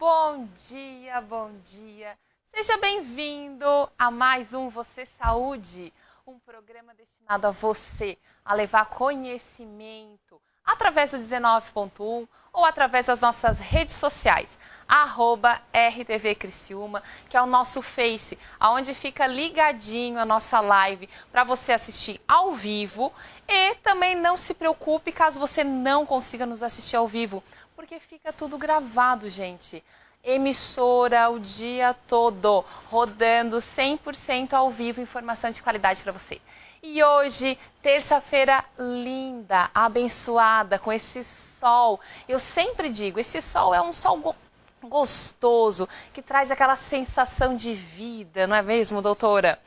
Bom dia, bom dia. Seja bem-vindo a mais um Você Saúde, um programa destinado a você, a levar conhecimento através do 19.1 ou através das nossas redes sociais, @RTV Criciúma, que é o nosso Face, onde fica ligadinho a nossa live para você assistir ao vivo. E também não se preocupe caso você não consiga nos assistir ao vivo, porque fica tudo gravado, gente. Emissora o dia todo, rodando 100% ao vivo, informação de qualidade para você. E hoje, terça-feira linda, abençoada, com esse sol. Eu sempre digo, esse sol é um sol gostoso, que traz aquela sensação de vida, não é mesmo, doutora?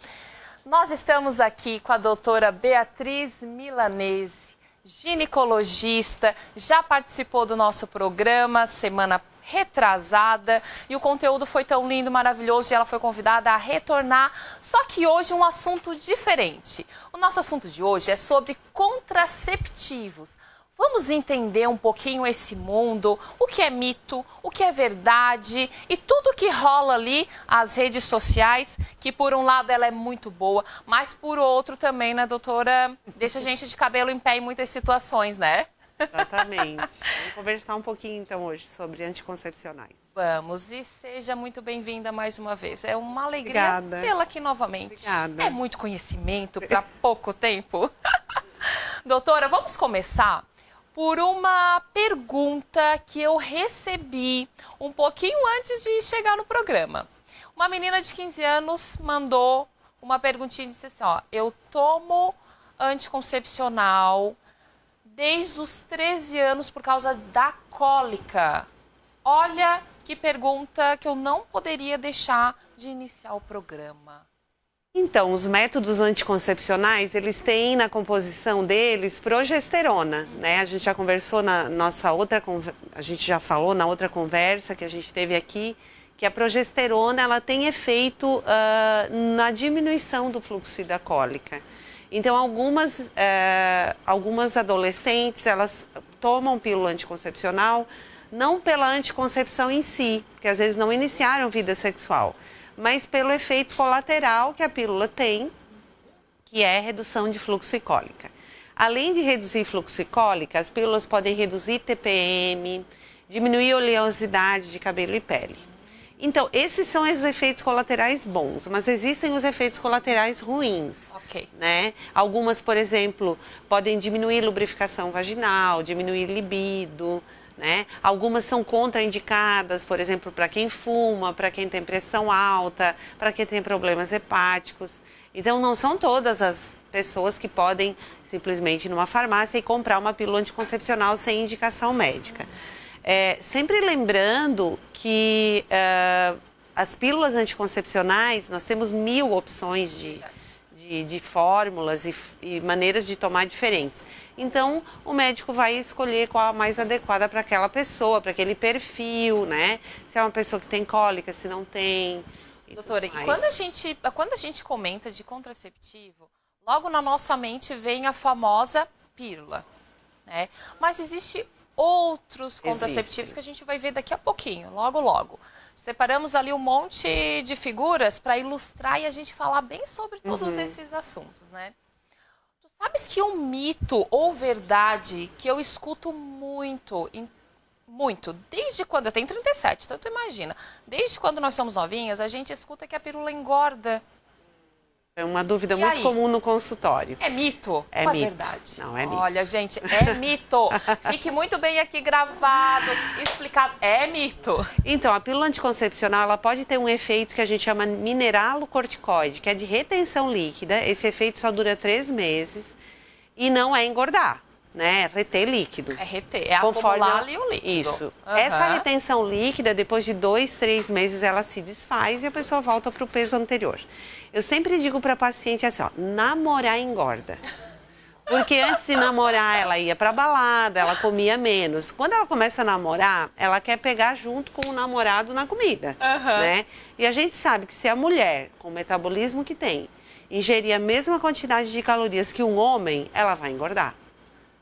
Nós estamos aqui com a doutora Beatriz Milanese, ginecologista, já participou do nosso programa semana retrasada e o conteúdo foi tão lindo, maravilhoso e ela foi convidada a retornar, só que hoje um assunto diferente. O nosso assunto de hoje é sobre contraceptivos. Vamos entender um pouquinho esse mundo, o que é mito, o que é verdade e tudo que rola ali, as redes sociais, que por um lado ela é muito boa, mas por outro também, né, doutora, deixa a gente de cabelo em pé em muitas situações, né? Exatamente. Vamos conversar um pouquinho então hoje sobre anticoncepcionais. Vamos, e seja muito bem-vinda mais uma vez. É uma alegria tê-la aqui novamente. Obrigada. É muito conhecimento para pouco tempo. Doutora, vamos começar por uma pergunta que eu recebi um pouquinho antes de chegar no programa. Uma menina de 15 anos mandou uma perguntinha e disse assim, ó, eu tomo anticoncepcional desde os 13 anos por causa da cólica. Olha que pergunta que eu não poderia deixar de iniciar o programa. Então, os métodos anticoncepcionais, eles têm na composição deles progesterona, né? A gente já conversou na nossa outra, a gente já falou na outra conversa que a gente teve aqui, que a progesterona, ela tem efeito na diminuição do fluxo e da cólica. Então, algumas adolescentes, elas tomam pílula anticoncepcional, não pela anticoncepção em si, porque às vezes não iniciaram vida sexual, mas pelo efeito colateral que a pílula tem, que é redução de fluxo e cólica. Além de reduzir fluxo e cólica, as pílulas podem reduzir TPM, diminuir a oleosidade de cabelo e pele. Então, esses são os efeitos colaterais bons, mas existem os efeitos colaterais ruins. Ok. Né? Algumas, por exemplo, podem diminuir lubrificação vaginal, diminuir libido, né? Algumas são contraindicadas, por exemplo, para quem fuma, para quem tem pressão alta, para quem tem problemas hepáticos. Então, não são todas as pessoas que podem simplesmente ir numa farmácia e comprar uma pílula anticoncepcional sem indicação médica. Sempre lembrando que as pílulas anticoncepcionais, nós temos 1000 opções de fórmulas e maneiras de tomar diferentes. Então, o médico vai escolher qual a mais adequada para aquela pessoa, para aquele perfil, né? Se é uma pessoa que tem cólica, se não tem. Doutora, e quando a gente comenta de contraceptivo, logo na nossa mente vem a famosa pílula, né? Mas existe outros contraceptivos que a gente vai ver daqui a pouquinho, logo, logo. Separamos ali um monte de figuras para ilustrar e a gente falar bem sobre todos esses assuntos, né? Tu sabes que um mito ou verdade que eu escuto muito, desde quando eu tenho 37, então tu imagina, desde quando nós somos novinhas, a gente escuta que a pílula engorda. É uma dúvida muito comum no consultório. É mito? É ou mito. É verdade? Não, é mito. Olha, gente, é mito. Fique muito bem aqui gravado, explicado. É mito. Então, a pílula anticoncepcional, ela pode ter um efeito que a gente chama mineralocorticoide, que é de retenção líquida. Esse efeito só dura 3 meses e não é engordar, né? É reter líquido. É reter, é acumular ali o líquido. Isso. Essa retenção líquida, depois de 2, 3 meses, ela se desfaz e a pessoa volta para o peso anterior. Eu sempre digo para a paciente assim, ó, namorar engorda. Porque antes de namorar, ela ia para balada, ela comia menos. Quando ela começa a namorar, ela quer pegar junto com o namorado na comida, né? E a gente sabe que se a mulher, com o metabolismo que tem, ingerir a mesma quantidade de calorias que um homem, ela vai engordar.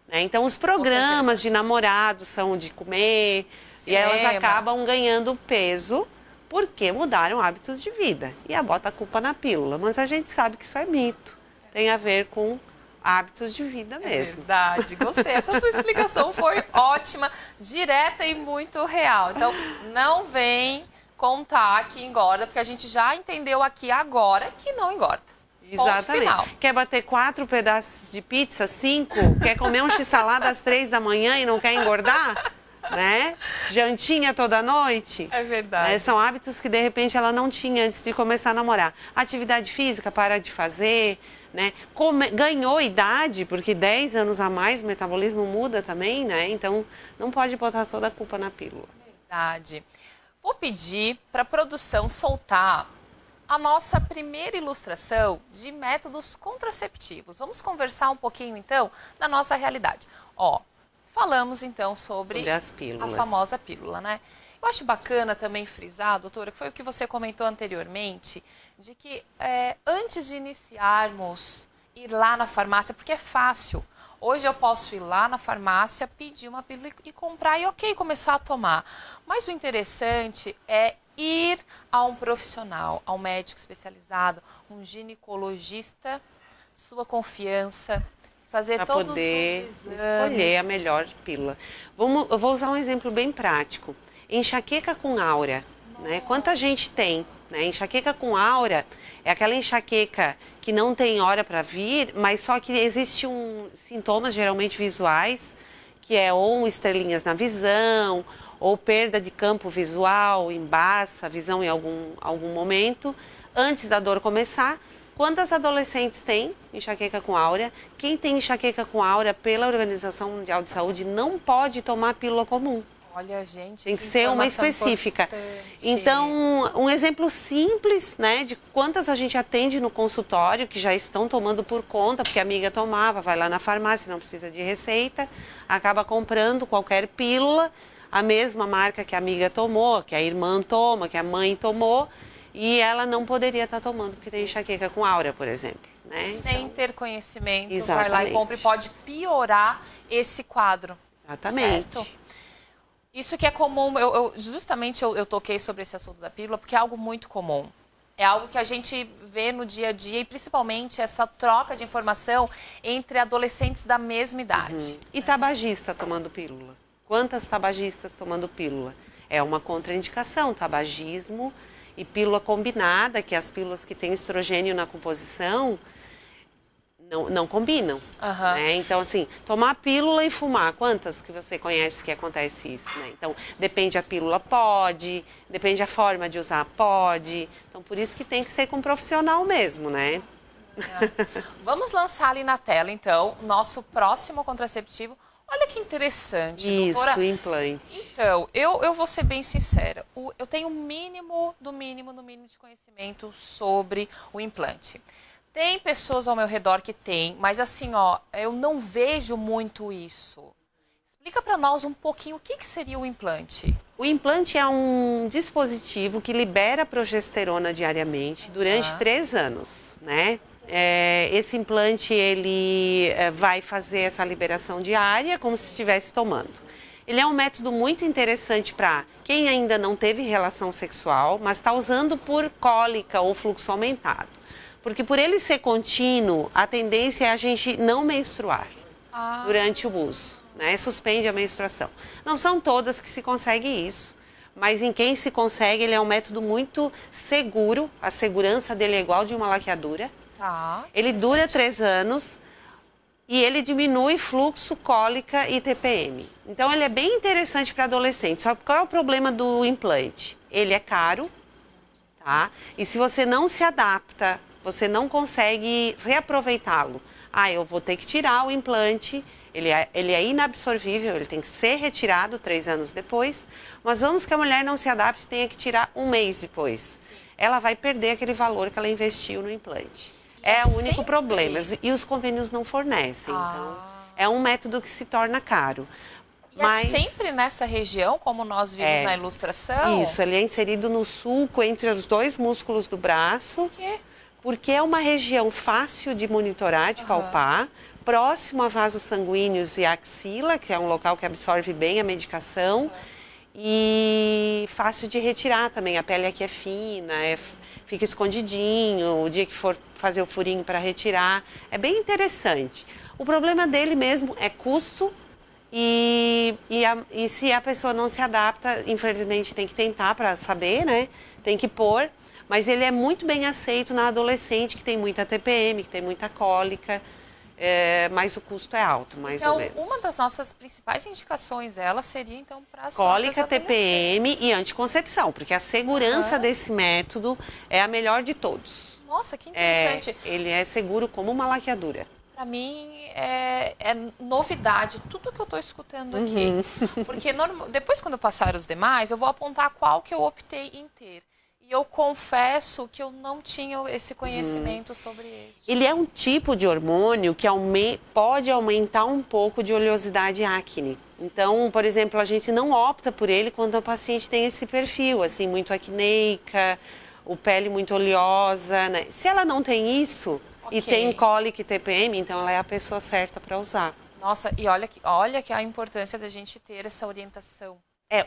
Né? Então, os programas de namorados são de comer, E elas acabam ganhando peso porque mudaram hábitos de vida. E bota a culpa na pílula. Mas a gente sabe que isso é mito. Tem a ver com hábitos de vida mesmo. É verdade, gostei. Essa tua explicação foi ótima, direta e muito real. Então, não vem contar que engorda, porque a gente já entendeu aqui agora que não engorda. Exatamente. Quer bater 4 pedaços de pizza, 5? Quer comer um x-salada às 3 da manhã e não quer engordar? Né? Jantinha toda noite. É verdade. São hábitos que de repente ela não tinha antes de começar a namorar. Atividade física, para de fazer, né? Ganhou idade, porque 10 anos a mais o metabolismo muda também, né? Então não pode botar toda a culpa na pílula. Verdade. Vou pedir para a produção soltar a nossa primeira ilustração de métodos contraceptivos. Vamos conversar um pouquinho então da nossa realidade. Ó, falamos então sobre as pílulas. A famosa pílula, né? Eu acho bacana também frisar, doutora, que foi o que você comentou anteriormente, de que antes de iniciarmos ir lá na farmácia, porque é fácil. Hoje eu posso ir lá na farmácia, pedir uma pílula e comprar e ok, começar a tomar. Mas o interessante é ir a um profissional, a um médico especializado, um ginecologista, sua confiança, fazer pra todos poder os exames. Escolher a melhor pílula. Eu vou usar um exemplo bem prático. Enxaqueca com aura, né? Quanta gente tem, né? Enxaqueca com aura é aquela enxaqueca que não tem hora para vir, mas só que existem sintomas geralmente visuais, que é ou estrelinhas na visão, ou perda de campo visual, embaça a visão em algum momento, antes da dor começar. Quantas adolescentes têm enxaqueca com aura? Quem tem enxaqueca com aura pela Organização Mundial de Saúde não pode tomar pílula comum. Olha, gente, tem que ser uma específica. Importante. Então, um exemplo simples, né, de quantas a gente atende no consultório que já estão tomando por conta, porque a amiga tomava, vai lá na farmácia, não precisa de receita, acaba comprando qualquer pílula, a mesma marca que a amiga tomou, que a irmã toma, que a mãe tomou, e ela não poderia estar tomando porque tem enxaqueca com aura, por exemplo. Né? Sem ter conhecimento, exatamente. vai lá e compra e pode piorar esse quadro. Exatamente. Certo? Isso que é comum, justamente eu toquei sobre esse assunto da pílula, porque é algo muito comum. É algo que a gente vê no dia a dia e principalmente essa troca de informação entre adolescentes da mesma idade. E tabagista tomando pílula? Quantas tabagistas tomando pílula? É uma contraindicação, tabagismo e pílula combinada, que as pílulas que têm estrogênio na composição não combinam. Né? Então, assim, tomar pílula e fumar, quantas que você conhece que acontece isso? Né? Então, depende a pílula, pode, depende a forma de usar, pode. Então, por isso que tem que ser com um profissional mesmo, né? Vamos lançar ali na tela, então, nosso próximo contraceptivo. Olha que interessante, doutora. Isso, implante. Então, eu vou ser bem sincera. Eu tenho o mínimo de conhecimento sobre o implante. Tem pessoas ao meu redor que tem, mas assim, ó, eu não vejo muito isso. Explica para nós um pouquinho o que seria o implante. O implante é um dispositivo que libera progesterona diariamente durante 3 anos, né? Esse implante, ele vai fazer essa liberação diária como se estivesse tomando. Ele é um método muito interessante para quem ainda não teve relação sexual, mas está usando por cólica ou fluxo aumentado. Porque por ele ser contínuo, a tendência é a gente não menstruar durante o uso, né? Suspende a menstruação. Não são todas que se consegue isso, mas em quem se consegue, ele é um método muito seguro, a segurança dele é igual de uma laqueadura. Ele dura 3 anos e ele diminui fluxo, cólica e TPM. Então ele é bem interessante para adolescentes. Só que qual é o problema do implante? Ele é caro, tá? E se você não se adapta, você não consegue reaproveitá-lo. Eu vou ter que tirar o implante, ele é inabsorvível, ele tem que ser retirado 3 anos depois, mas vamos que a mulher não se adapte e tenha que tirar 1 mês depois. Ela vai perder aquele valor que ela investiu no implante. É o único problema. E os convênios não fornecem, então é um método que se torna caro. Mas é sempre nessa região, como nós vimos na ilustração? Isso, ele é inserido no sulco, entre os 2 músculos do braço. Por quê? Porque é uma região fácil de monitorar, de palpar, próximo a vasos sanguíneos e axila, que é um local que absorve bem a medicação, e fácil de retirar também. A pele aqui é fina, fica escondidinho, o dia que for fazer o furinho para retirar, é bem interessante. O problema dele mesmo é custo e se a pessoa não se adapta, infelizmente tem que tentar para saber, né? Tem que pôr, mas ele é muito bem aceito na adolescente que tem muita TPM, que tem muita cólica, mas o custo é alto, mais ou menos. Então, uma das nossas principais indicações, ela seria então para as cólica, TPM e anticoncepção, porque a segurança desse método é a melhor de todos. Nossa, que interessante. Ele é seguro como uma laqueadura. Para mim é novidade tudo que eu estou escutando aqui. Porque depois, quando eu passar os demais, eu vou apontar qual que eu optei em ter. E eu confesso que eu não tinha esse conhecimento sobre isso. Ele é um tipo de hormônio que pode aumentar um pouco de oleosidade e acne. Então, por exemplo, a gente não opta por ele quando a paciente tem esse perfil, assim, muito acneica, o pele muito oleosa, né? Se ela não tem isso e tem cólica e TPM, então ela é a pessoa certa para usar. Nossa, e olha que a importância da gente ter essa orientação.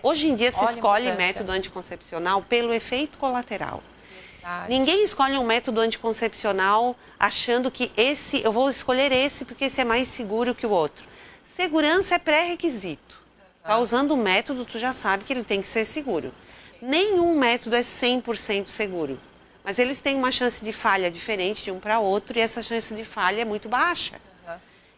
Hoje em dia se escolhe método anticoncepcional pelo efeito colateral. Verdade. Ninguém escolhe um método anticoncepcional achando que eu vou escolher esse porque esse é mais seguro que o outro. Segurança é pré-requisito. Tá usando o método, tu já sabe que ele tem que ser seguro. Nenhum método é 100% seguro, mas eles têm uma chance de falha diferente de um para outro e essa chance de falha é muito baixa.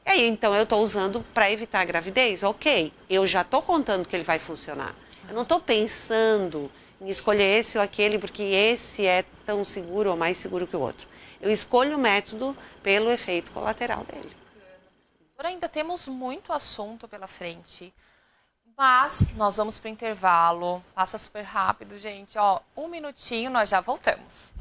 E aí, então, eu estou usando para evitar a gravidez? Ok, eu já estou contando que ele vai funcionar. Eu não estou pensando em escolher esse ou aquele porque esse é tão seguro ou mais seguro que o outro. Eu escolho o método pelo efeito colateral dele. Doutora, ainda temos muito assunto pela frente, mas nós vamos para o intervalo. Passa super rápido, gente. Ó, 1 minutinho, nós já voltamos.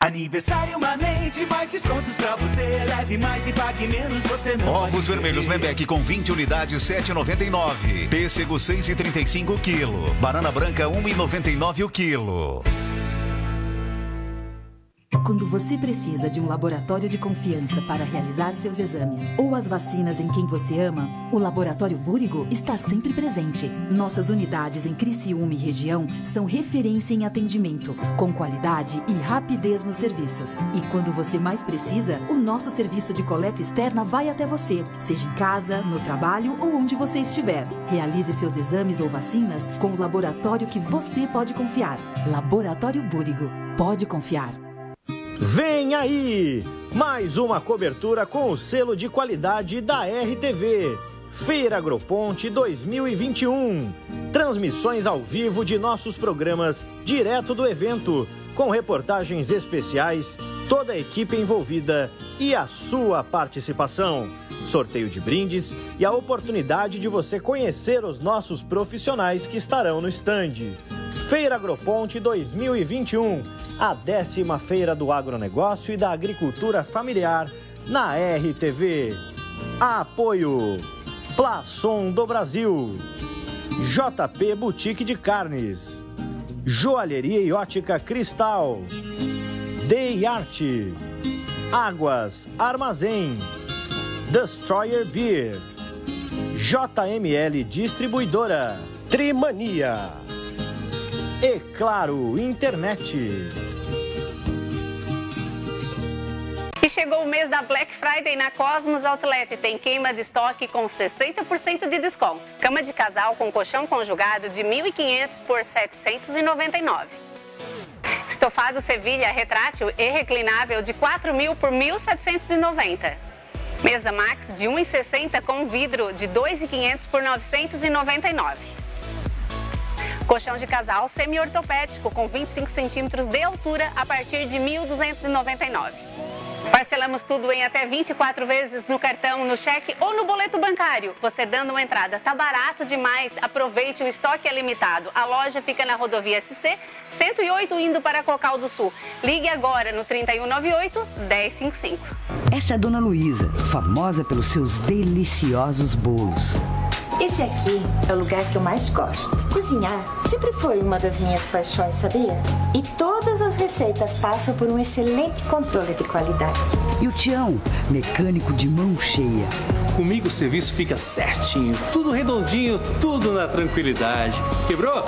Aniversário Manente, mais descontos pra você. Leve mais e pague menos, você não. Ovos vermelhos Lembeck com 20 unidades, 7,99. Pêssego 6,35 o quilo. Banana branca 1,99 o quilo. Quando você precisa de um laboratório de confiança para realizar seus exames ou as vacinas em quem você ama, o Laboratório Búrigo está sempre presente. Nossas unidades em Criciúma e região são referência em atendimento, com qualidade e rapidez nos serviços. E quando você mais precisa, o nosso serviço de coleta externa vai até você, seja em casa, no trabalho ou onde você estiver. Realize seus exames ou vacinas com o laboratório que você pode confiar. Laboratório Búrigo. Pode confiar. Vem aí! Mais uma cobertura com o selo de qualidade da RTV. Feira Agroponte 2021. Transmissões ao vivo de nossos programas direto do evento, com reportagens especiais, toda a equipe envolvida e a sua participação. Sorteio de brindes e a oportunidade de você conhecer os nossos profissionais que estarão no estande. Feira Agroponte 2021. A 10ª Feira do Agronegócio e da Agricultura Familiar na RTV. Apoio Plaçon do Brasil, JP Boutique de Carnes, Joalheria e Ótica Cristal, Day Art, Águas Armazém, Destroyer Beer, JML Distribuidora, Trimania e Claro Internet. E chegou o mês da Black Friday na Cosmos Outlet. Tem queima de estoque com 60% de desconto. Cama de casal com colchão conjugado de R$ 1.500 por R$ 799. Estofado Sevilha retrátil e reclinável de R$ 4.000 por R$ 1.790. Mesa Max de R$ 1,60 com vidro de R$ 2.500 por R$ 999. Colchão de casal semi-ortopédico com 25 centímetros de altura a partir de R$ 1.299. Parcelamos tudo em até 24 vezes no cartão, no cheque ou no boleto bancário. Você dando uma entrada, tá barato demais. Aproveite, o estoque é limitado. A loja fica na rodovia SC 108 indo para Cocal do Sul. Ligue agora no 3198-1055. Essa é a Dona Luísa, famosa pelos seus deliciosos bolos. Esse aqui é o lugar que eu mais gosto. Cozinhar sempre foi uma das minhas paixões, sabia? E todas as receitas passam por um excelente controle de qualidade. E o Tião, mecânico de mão cheia. Comigo o serviço fica certinho, tudo redondinho, tudo na tranquilidade. Quebrou?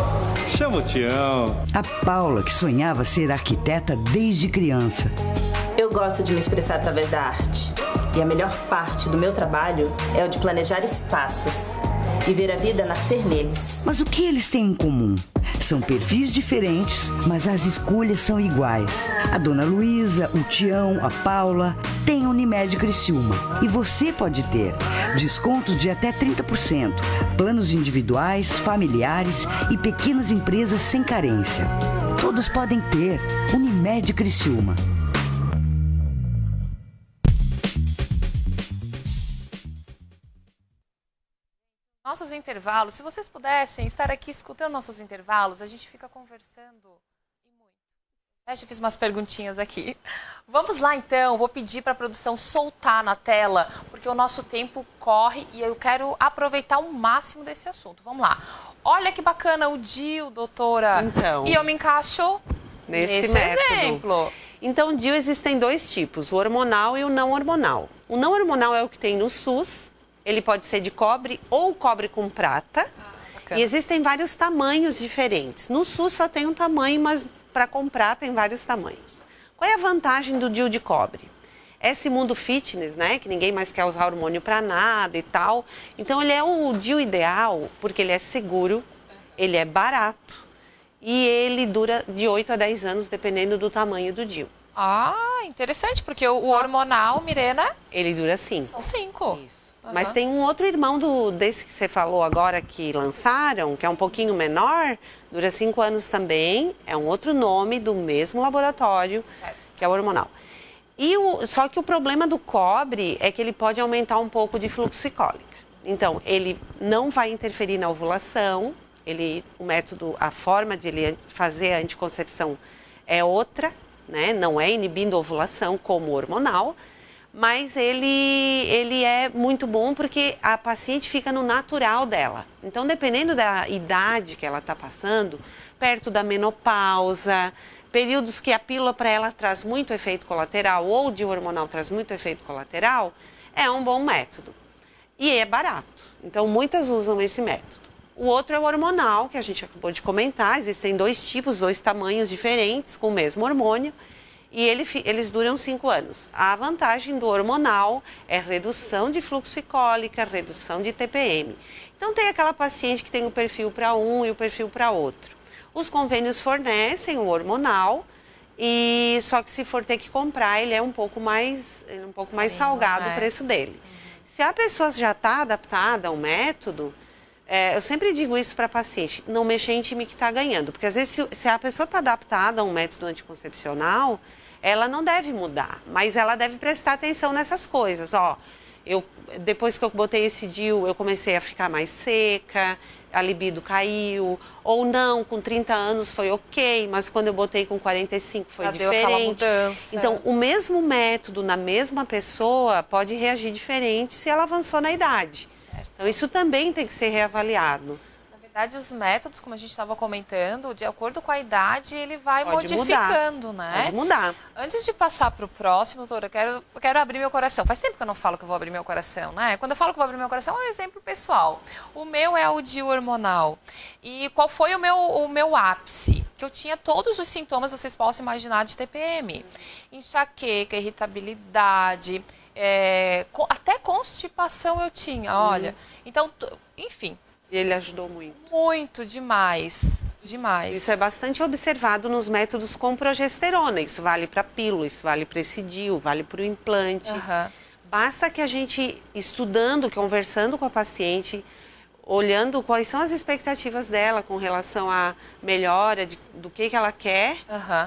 Chama o Tião. A Paula, que sonhava ser arquiteta desde criança. Eu gosto de me expressar através da arte. E a melhor parte do meu trabalho é o de planejar espaços e ver a vida nascer neles. Mas o que eles têm em comum? São perfis diferentes, mas as escolhas são iguais. A Dona Luísa, o Tião, a Paula têm Unimed Criciúma. E você pode ter descontos de até 30%, planos individuais, familiares e pequenas empresas sem carência. Todos podem ter Unimed Criciúma. Nossos intervalos, se vocês pudessem estar aqui escutando nossos intervalos, a gente fica conversando e muito. Eu já fiz umas perguntinhas aqui. Vamos lá então, vou pedir para a produção soltar na tela, porque o nosso tempo corre e eu quero aproveitar o máximo desse assunto. Vamos lá. Olha que bacana o DIU, doutora. Então, e eu me encaixo nesse exemplo. Então, DIU existem dois tipos, o hormonal e o não hormonal. O não hormonal é o que tem no SUS. Ele pode ser de cobre ou cobre com prata. E existem vários tamanhos diferentes. No SUS só tem um tamanho, mas para comprar tem vários tamanhos. Qual é a vantagem do DIU de cobre? Esse mundo fitness, né? Que ninguém mais quer usar hormônio para nada e tal. Então ele é o DIU ideal porque ele é seguro, ele é barato e ele dura de 8 a 10 anos, dependendo do tamanho do DIU. Ah, interessante, porque o hormonal, Mirena... Ele dura 5. São 5. Isso. Mas tem um outro irmão desse que você falou agora que lançaram, que é um pouquinho menor, dura 5 anos também, é um outro nome do mesmo laboratório, que é o hormonal. Só que o problema do cobre é que ele pode aumentar um pouco de fluxo cólica. Então, ele não vai interferir na ovulação, o método, a forma de ele fazer a anticoncepção é outra, né? Não é inibindo a ovulação como o hormonal. Mas ele é muito bom porque a paciente fica no natural dela. Então, dependendo da idade que ela está passando, perto da menopausa, períodos que a pílula para ela traz muito efeito colateral ou de hormonal traz muito efeito colateral, é um bom método. E é barato. Então, muitas usam esse método. O outro é o hormonal, que a gente acabou de comentar. Existem dois tipos, 2 tamanhos diferentes com o mesmo hormônio. E eles duram 5 anos. A vantagem do hormonal é redução de fluxo cólica, redução de TPM. Então tem aquela paciente que tem o perfil para um e o perfil para outro. Os convênios fornecem o hormonal, e só que se for ter que comprar, ele é um pouco mais salgado o preço dele. Se a pessoa já está adaptada ao método, eu sempre digo isso para a paciente, não mexer em time que está ganhando. Porque às vezes se a pessoa está adaptada a um método anticoncepcional, ela não deve mudar, mas ela deve prestar atenção nessas coisas. Depois que eu botei esse DIU, eu comecei a ficar mais seca, a libido caiu, ou não, com 30 anos foi ok, mas quando eu botei com 45 foi diferente. Deu aquela mudança. Então, o mesmo método na mesma pessoa pode reagir diferente se ela avançou na idade. Certo. Então, isso também tem que ser reavaliado. Na verdade, os métodos, como a gente estava comentando, de acordo com a idade, ele vai modificando, né? Pode mudar. Antes de passar para o próximo, doutora, eu quero abrir meu coração. Faz tempo que eu não falo que eu vou abrir meu coração, né? Quando eu falo que eu vou abrir meu coração, é um exemplo pessoal. O meu é o DIU hormonal. E qual foi o meu ápice? Que eu tinha todos os sintomas, vocês possam imaginar, de TPM. Enxaqueca, irritabilidade, até constipação eu tinha, olha. Então, enfim... E ele ajudou muito. Muito, demais. Demais. Isso é bastante observado nos métodos com progesterona. Isso vale para pílula, isso vale para esse DIU, vale para o implante. Basta que a gente, estudando, conversando com a paciente, olhando quais são as expectativas dela com relação à melhora do que ela quer,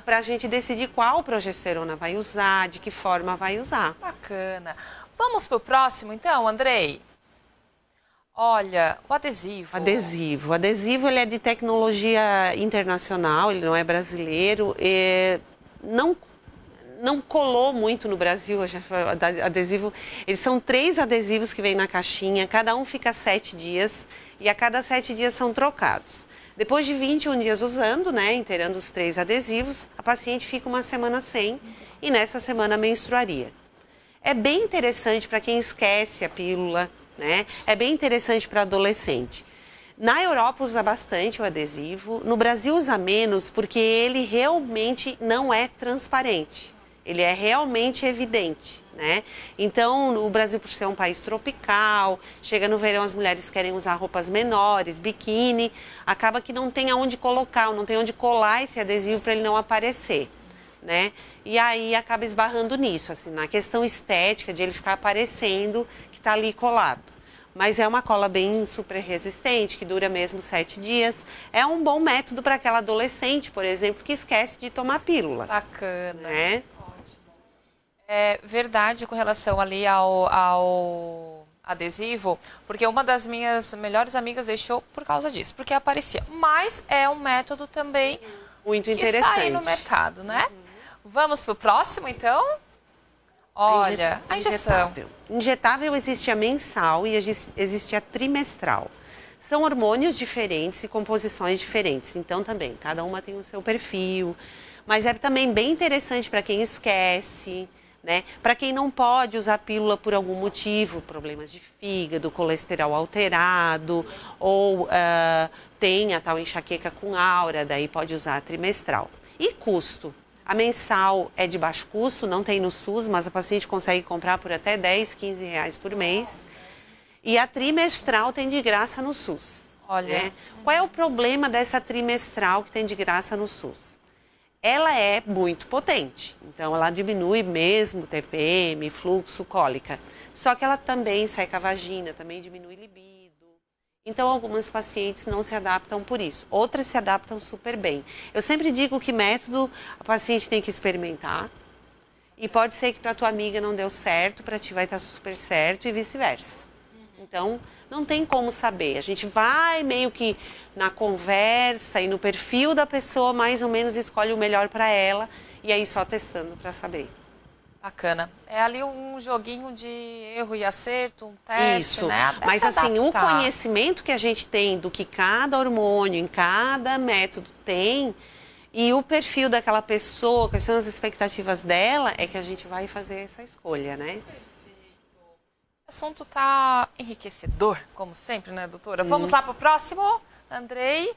para a gente decidir qual progesterona vai usar, de que forma vai usar. Bacana. Vamos para o próximo, então, Andrei? Olha, o adesivo. O adesivo ele é de tecnologia internacional, ele não é brasileiro. Não colou muito no Brasil, adesivo. Eles são 3 adesivos que vêm na caixinha, cada um fica 7 dias e a cada 7 dias são trocados. Depois de 21 dias usando, né, inteirando os 3 adesivos, a paciente fica uma semana sem e nessa semana menstruaria. É bem interessante para quem esquece a pílula, né? É bem interessante para adolescente. Na Europa usa bastante o adesivo, no Brasil usa menos porque ele realmente não é transparente, ele é realmente evidente, né? Então, o Brasil, por ser um país tropical, chega no verão, as mulheres querem usar roupas menores, biquíni, acaba que não tem aonde colocar, não tem onde colar esse adesivo para ele não aparecer, né? E aí acaba esbarrando nisso, assim, na questão estética de ele ficar aparecendo que está ali colado. Mas é uma cola bem super resistente, que dura mesmo 7 dias. É um bom método para aquela adolescente, por exemplo, que esquece de tomar pílula. Bacana. Né? Ótimo. É verdade com relação ali ao adesivo, porque uma das minhas melhores amigas deixou por causa disso, porque aparecia. Mas é um método também muito interessante. Que está aí no mercado, né? Vamos para o próximo, então? Olha, a injeção. Injetável existe a mensal e existe a trimestral. São hormônios diferentes e composições diferentes. Então, também, cada uma tem o seu perfil. Mas é também bem interessante para quem esquece, né? Para quem não pode usar pílula por algum motivo, problemas de fígado, colesterol alterado, ou tem a tal enxaqueca com aura, daí pode usar a trimestral. E custo? A mensal é de baixo custo, não tem no SUS, mas a paciente consegue comprar por até 10, 15 reais por mês. E a trimestral tem de graça no SUS. Olha. Né? Qual é o problema dessa trimestral que tem de graça no SUS? Ela é muito potente, então ela diminui mesmo TPM, fluxo, cólica. Só que ela também seca a vagina, também diminui libido. Então, algumas pacientes não se adaptam por isso. Outras se adaptam super bem. Eu sempre digo que método a paciente tem que experimentar. E pode ser que para a tua amiga não deu certo, para ti vai estar super certo e vice-versa. Então, não tem como saber. A gente vai meio que na conversa e no perfil da pessoa, mais ou menos escolhe o melhor para ela. E aí só testando para saber. Bacana. É ali um joguinho de erro e acerto, um teste, isso, né? Mas assim, o conhecimento que a gente tem do que cada hormônio, em cada método tem, e o perfil daquela pessoa, quais são as expectativas dela, é que a gente vai fazer essa escolha, né? Perfeito. O assunto tá enriquecedor, como sempre, né, doutora? Vamos lá pro próximo, Andrei.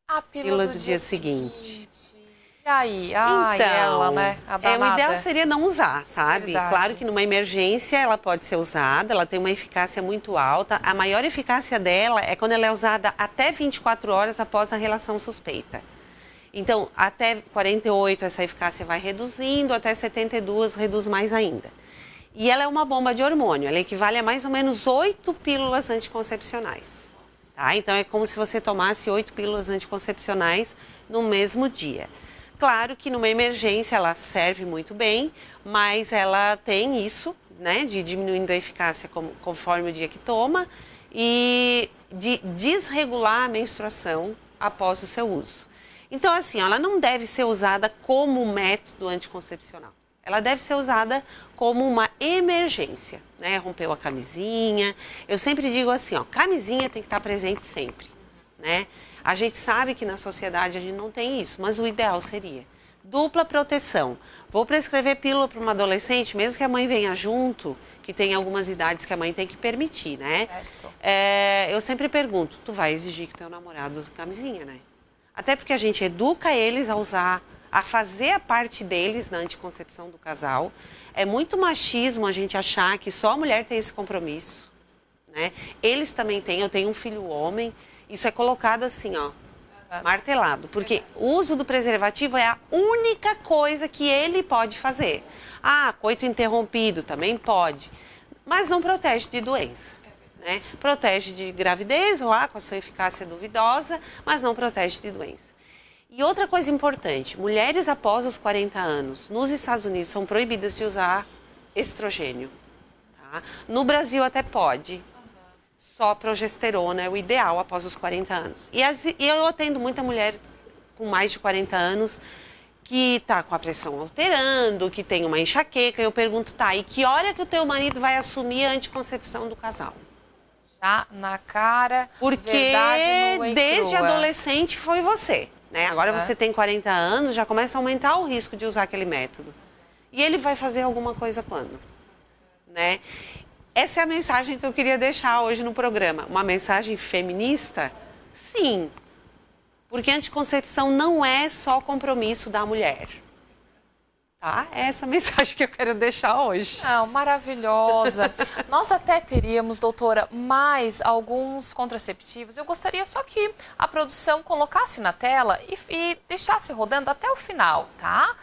A pílula do dia seguinte. E aí? Ai, então, ela, né? A o ideal seria não usar, sabe? Verdade. Claro que numa emergência ela pode ser usada, ela tem uma eficácia muito alta. A maior eficácia dela é quando ela é usada até 24 horas após a relação suspeita. Então, até 48 essa eficácia vai reduzindo, até 72 reduz mais ainda. E ela é uma bomba de hormônio, ela equivale a mais ou menos 8 pílulas anticoncepcionais. Tá? Então, é como se você tomasse 8 pílulas anticoncepcionais no mesmo dia. Claro que numa emergência ela serve muito bem, mas ela tem isso, né, de diminuindo a eficácia conforme o dia que toma e de desregular a menstruação após o seu uso. Então, assim, ela não deve ser usada como método anticoncepcional. Ela deve ser usada como uma emergência, né? Rompeu a camisinha. Eu sempre digo assim, ó, camisinha tem que estar presente sempre, né? A gente sabe que na sociedade a gente não tem isso, mas o ideal seria dupla proteção. Vou prescrever pílula para uma adolescente, mesmo que a mãe venha junto, que tem algumas idades que a mãe tem que permitir, né? Certo. Eu sempre pergunto, tu vai exigir que teu namorado use camisinha, né? Até porque a gente educa eles a usar, a fazer a parte deles na anticoncepção do casal. É muito machismo a gente achar que só a mulher tem esse compromisso, né? Eles também têm, eu tenho um filho homem. Isso é colocado assim, ó, martelado, porque o uso do preservativo é a única coisa que ele pode fazer. Ah, coito interrompido também pode, mas não protege de doença, né? Protege de gravidez lá com a sua eficácia duvidosa, mas não protege de doença. E outra coisa importante, mulheres após os 40 anos, nos Estados Unidos são proibidas de usar estrogênio, tá? No Brasil até pode. Só progesterona é o ideal após os 40 anos. E eu atendo muita mulher com mais de 40 anos que está com a pressão alterando, que tem uma enxaqueca. Eu pergunto, tá, e que hora que o teu marido vai assumir a anticoncepção do casal? Já na cara, porque desde adolescente foi você, né? Agora você tem 40 anos, já começa a aumentar o risco de usar aquele método. E ele vai fazer alguma coisa quando? Né? Essa é a mensagem que eu queria deixar hoje no programa. Uma mensagem feminista? Sim. Porque anticoncepção não é só compromisso da mulher. Tá? É essa mensagem que eu quero deixar hoje. Não, maravilhosa. Nós até teríamos, doutora, mais alguns contraceptivos. Eu gostaria só que a produção colocasse na tela e deixasse rodando até o final, tá?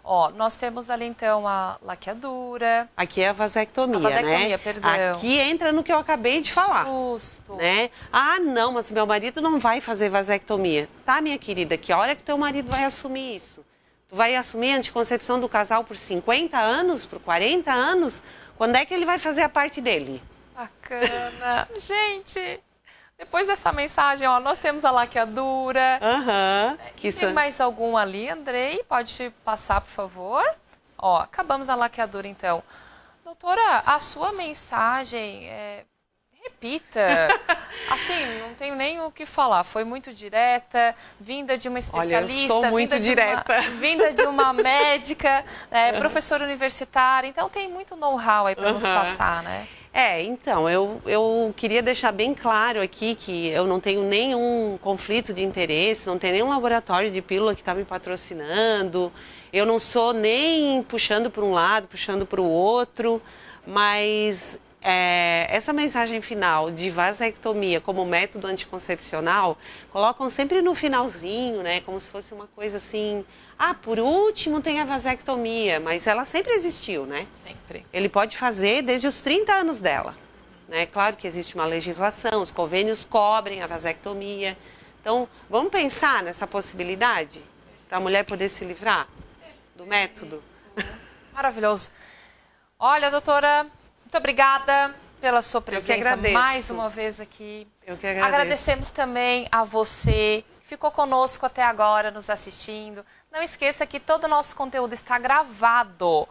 Ó, nós temos ali então a laqueadura. Aqui é a vasectomia, né? A vasectomia, perdão. Aqui entra no que eu acabei de falar. Justo. Né? Ah, não, mas meu marido não vai fazer vasectomia. Tá, minha querida, que hora que teu marido vai assumir isso? Tu vai assumir a anticoncepção do casal por 50 anos, por 40 anos? Quando é que ele vai fazer a parte dele? Bacana. Gente, depois dessa mensagem, ó, nós temos a laqueadura. Tem mais algum ali, Andrei? Pode passar, por favor? Ó, acabamos a laqueadura, então. Doutora, a sua mensagem, repita. Assim, não tenho nem o que falar. Foi muito direta, vinda de uma especialista. Olha, eu sou muito direta. Vinda de uma médica, professora universitária. Então, tem muito know-how aí para nos passar, né? Então, eu queria deixar bem claro aqui que eu não tenho nenhum conflito de interesse, não tenho nenhum laboratório de pílula que está me patrocinando, eu não sou nem puxando para um lado, puxando para o outro, mas essa mensagem final de vasectomia como método anticoncepcional, colocam sempre no finalzinho, né, como se fosse uma coisa assim... Ah, por último tem a vasectomia, mas ela sempre existiu, né? Sempre. Ele pode fazer desde os 30 anos dela. Né? Claro que existe uma legislação, os convênios cobrem a vasectomia. Então, vamos pensar nessa possibilidade para a mulher poder se livrar do método? Maravilhoso. Olha, doutora, muito obrigada pela sua presença mais uma vez aqui. Eu que agradeço. Agradecemos também a você que ficou conosco até agora, nos assistindo. Não esqueça que todo o nosso conteúdo está gravado.